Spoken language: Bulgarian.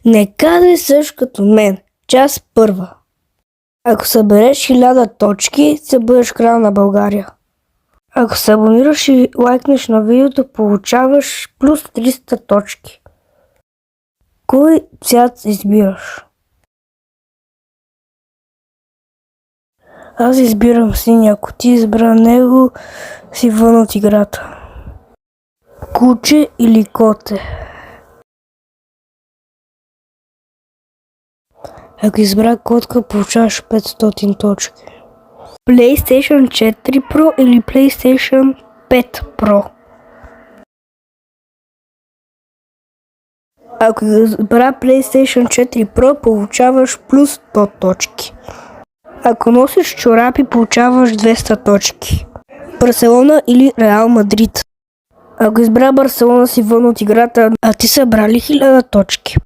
Не казвай също като мен. Част първа. Ако събереш 1000 точки, ще бъдеш крал на България. Ако се абонираш и лайкнеш на видеото, получаваш плюс 300 точки. Кой цвят избираш? Аз избирам синя. Ако ти избра него, си вън от играта. Куче или коте? Ако избра котка, получаваш 500 точки. PlayStation 4 Pro или PlayStation 5 Pro? Ако избра PlayStation 4 Pro, получаваш плюс 100 точки. Ако носиш чорапи, получаваш 200 точки. Барселона или Реал Мадрид? Ако избра Барселона, си вън от играта, а ти събрали 1000 точки.